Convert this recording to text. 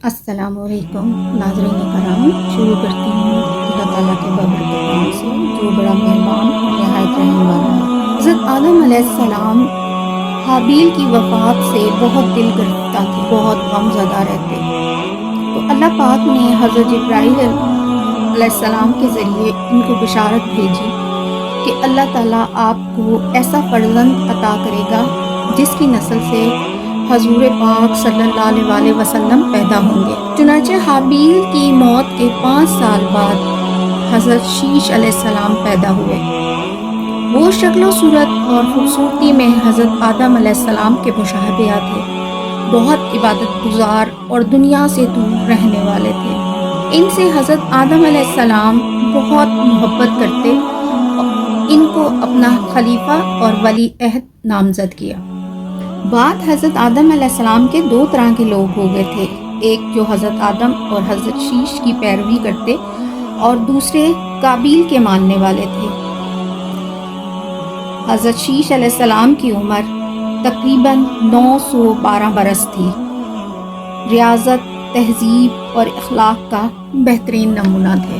السلام علیکم ناظرین کرام، شروع کرتی ہوں اللہ تعالیٰ کے بابرکت نام سے جو بڑا مہربان اور نہایت رحم والا ہے۔ حضرت آدم علیہ السلام حابیل کی وفات سے بہت دل گرفتہ تھے، بہت غم زدہ رہتے، تو اللہ پاک نے حضرت جبرائیل علیہ السلام کے ذریعے ان کو بشارت بھیجی کہ اللہ تعالیٰ آپ کو ایسا فرزند عطا کرے گا جس کی نسل سے حضور پاک صلی اللہ علیہ وآلہ وسلم پیدا ہوں گے۔ چنانچہ حابیل کی موت کے 5 سال بعد حضرت شیش علیہ السلام پیدا ہوئے۔ وہ شکل و صورت اور خوبصورتی میں حضرت آدم علیہ السلام کے مشابہ تھے، بہت عبادت گزار اور دنیا سے دور رہنے والے تھے۔ ان سے حضرت آدم علیہ السلام بہت محبت کرتے، ان کو اپنا خلیفہ اور ولی عہد نامزد کیا۔ بعد حضرت آدم علیہ السلام کے 2 طرح کے لوگ ہو گئے تھے، ایک جو حضرت آدم اور حضرت شیش کی پیروی کرتے اور دوسرے قابیل کے ماننے والے تھے۔ حضرت شیش علیہ السلام کی عمر تقریباً 912 برس تھی۔ ریاضت، تہذیب اور اخلاق کا بہترین نمونہ تھے۔